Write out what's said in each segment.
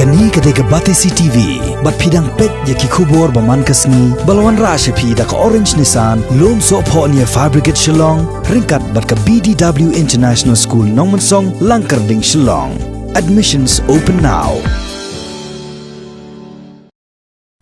Kani kadega Batesi TV, bat pidang pet yaki kubor baman kasni, balwan rasha pi da ka Orange Nissan, lom so po niya Fabricate Shillong, ringkat bat ka BDW International School Nongmansong, Langkarding Shillong. Admissions open now.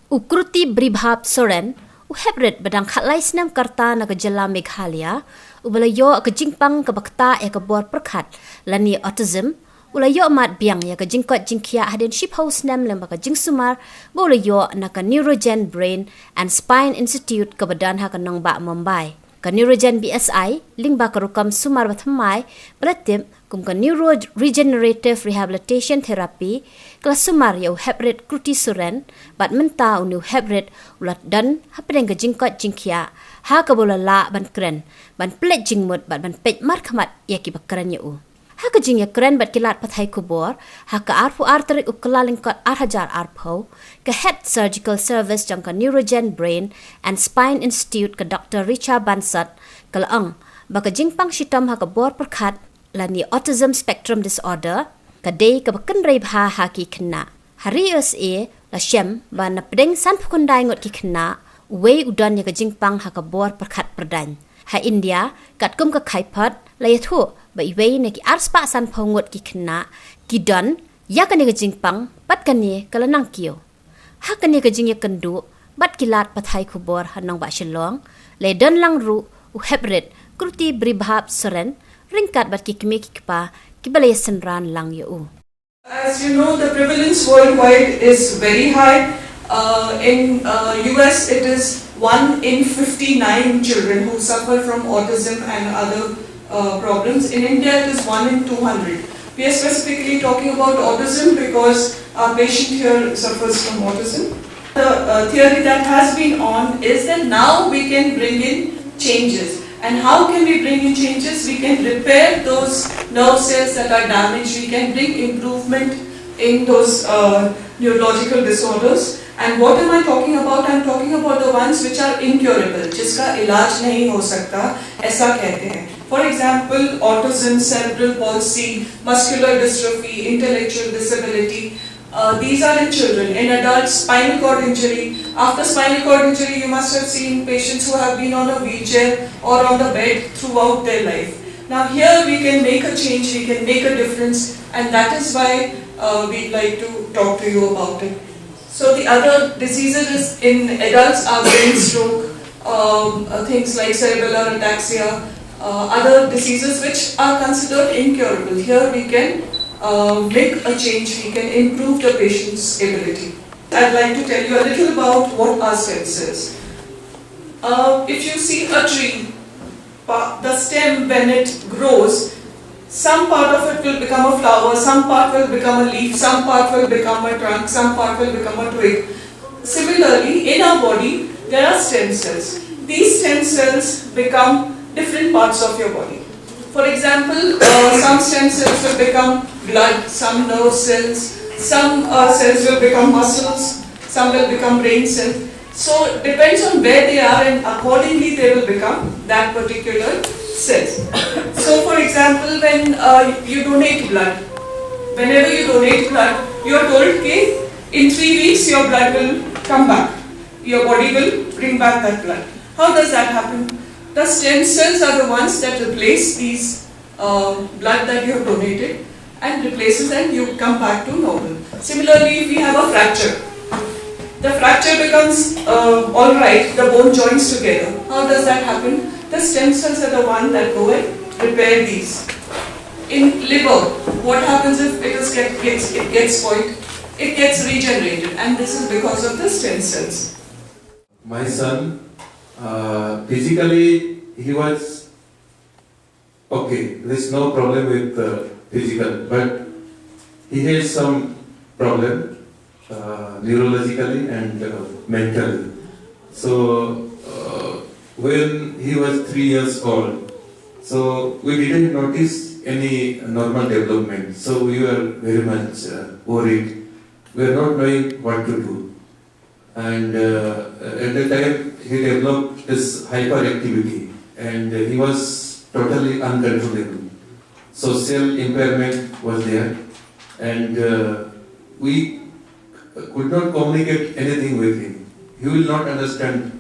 Ukruti Bribhap Soren, uhebret badang khalai snam karta na kajala Meghalaya, ubalayo akajingpang kabakta ekabor perkat, lani autism, ulayo mat biang ya kajingkot jingkia hadin ship house nam lembaga jingsumar, bolayo na ka Neurogen Brain and Spine Institute kabadan ha kanong ba Mumbai. Ka Neurogen BSI, lingba karukam sumar bathamay, balatim kum ka Neuro Regenerative Rehabilitation Therapy, kelas sumar ya uhebret kruti suren, bat menta unu hebret ulat dan hapedeng ka jingkot jingkia, ha kabolala ban kren, ban plet jingmut bat ban pet markamat ya kibakaran ya u. Ha ka jing ya kren bat kilat pathay kubor, ha ka arpu arterik ukalaling kot arhajar arpo, ka Head Surgical Service jang ka Neurogen Brain and Spine Institute ka Dr. Richa Bansat, kalaang, baka jingpang shitam ha ka bor perkat, lani Autism Spectrum Disorder, ka day ka bakan raib ha ki kena. Hari USA, la shem, ba na pedeng san pukunday ngot ki kena, uwe udan ya ka jingpang ha ka bor perkat perdan. Ha India, kat kum ka kaipat, la yathu, ba iwe na ki arspa san pongot ki kena, ki don, ya ka ni ka jingpang, bat ka ni kalanang kiyo. Ha ka ni ka jing ya kendu, bat kilat patay kubor hanong ba Shillong, le don lang ru, uhebret, kruti Bribhap Soren, ringkat bat ki kimi ki pa, ki balay senran lang yo. As you know, the prevalence worldwide is very high. In US, it is 1 in 59 children who suffer from autism and other problems. In India, it is 1 in 200. We are specifically talking about autism because our patient here suffers from autism. The theory that has been on is that now we can bring in changes. And how can we bring in changes? We can repair those nerve cells that are damaged. We can bring improvement in those neurological disorders. And what am I talking about? I'm talking about the ones which are incurable, जिसका इलाज नहीं हो सकता, ऐसा कहते हैं. For example, autism, cerebral palsy, muscular dystrophy, intellectual disability. These are in children. In adults, spinal cord injury. After spinal cord injury, you must have seen patients who have been on a wheelchair or on the bed throughout their life. Now here we can make a change, we can make a difference, and that is why we'd like to talk to you about it. So the other diseases in adults are brain stroke, things like cerebellar ataxia, other diseases which are considered incurable. Here we can make a change, we can improve the patient's ability. I'd like to tell you a little about what are stem cells. If you see a tree, the stem when it grows, some part of it will become a flower, some part will become a leaf, some part will become a trunk, some part will become a twig. Similarly, in our body, there are stem cells. These stem cells become different parts of your body. For example, some stem cells will become blood, some nerve cells, some cells will become muscles, some will become brain cells. So it depends on where they are, and accordingly they will become that particular cells. So for example, when you donate blood, whenever you donate blood, you are told that in 3 weeks your blood will come back. Your body will bring back that blood. How does that happen? The stem cells are the ones that replace these blood that you have donated and replaces, and you come back to normal. Similarly, if we have a fracture, the fracture becomes alright, the bone joins together. How does that happen? The stem cells are the one that go and repair these. In liver, what happens if it gets spoiled? It gets regenerated, and this is because of the stem cells. My son, physically he was okay. There's no problem with physical, but he has some problem neurologically and mentally. So when he was 3 years old, so we didn't notice any normal development. So we were very much worried. We were not knowing what to do. And at the time he developed this hyperactivity, and he was totally uncontrollable. Social impairment was there, and we could not communicate anything with him. He will not understand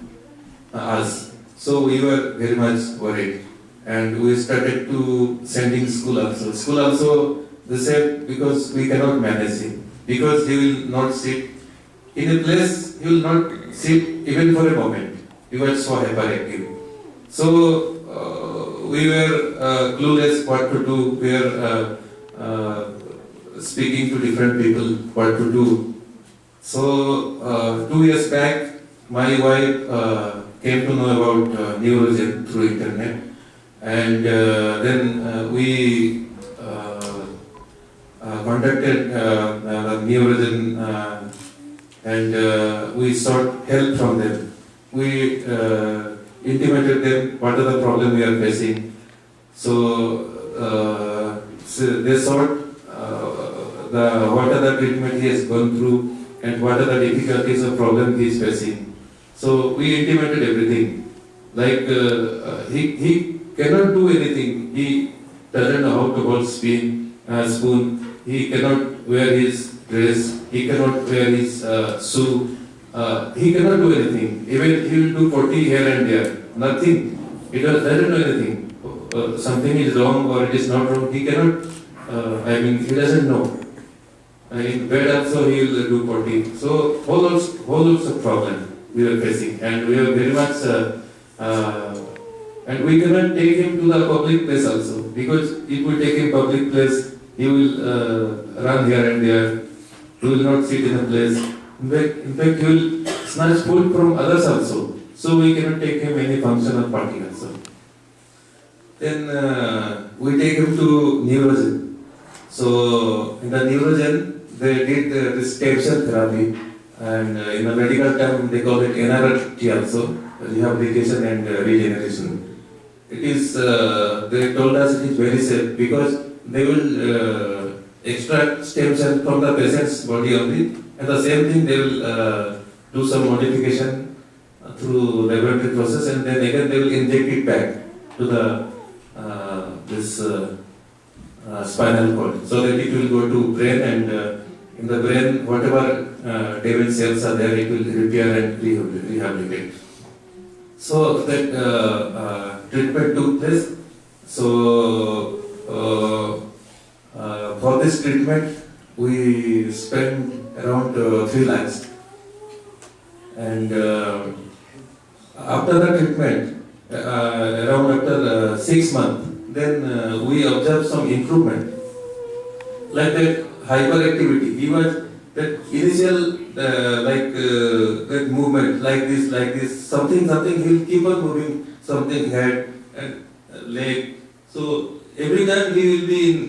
us. So we were very much worried. And we started to sending school also. School also, they said, because we cannot manage him. Because he will not sit in a place, he will not sit even for a moment. He was so hyperactive. So we were clueless what to do. We were speaking to different people what to do. So 2 years back, my wife came to know about Neurogen through internet, and then we contacted Neurogen and we sought help from them. We intimated them what are the problem we are facing. So they sought what are the treatment he has gone through and what are the difficulties or problem he is facing. So we intimated everything. Like he cannot do anything. He doesn't know how to hold spoon. He cannot wear his dress. He cannot wear his shoe. He cannot do anything. Even he will do potty here and there. Nothing. He doesn't know anything. Something is wrong or it is not wrong. He cannot. He doesn't know. In bed also he will do potty. So whole lots of problem we were facing, and we are very much. And we cannot take him to the public place also, because if we take him public place, he will run here and there. He will not sit in a place. In fact, he will snatch food from others also. So we cannot take him any function or party also. Then we take him to Neurogen. So in the Neurogen, they did this stem cell therapy, and in the medical term they call it NRT also, rehabilitation and regeneration. It is, they told us it is very safe because they will extract stem cell from the patient's body only, and the same thing they will do some modification through laboratory process, and then again they will inject it back to the this spinal cord, so that it will go to brain, and in the brain whatever damaged cells are there, it will repair and rehabilitate. So that treatment took place. So for this treatment we spent around 3 lakhs, and after the treatment, around after 6 months, then we observed some improvement, like that hyperactivity. He was that initial that movement like this, something he will keep on moving, something head and leg. So every time he will be in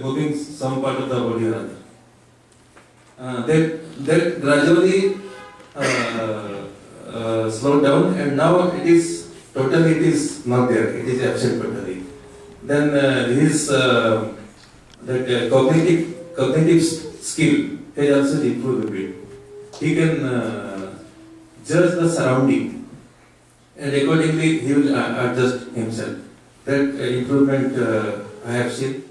moving some part of the body or other. That gradually slowed down, and now it is not there. It is absent totally. Then his that cognitive skill has also improved a bit. He can judge the surrounding, and accordingly he will adjust himself. That improvement I have seen.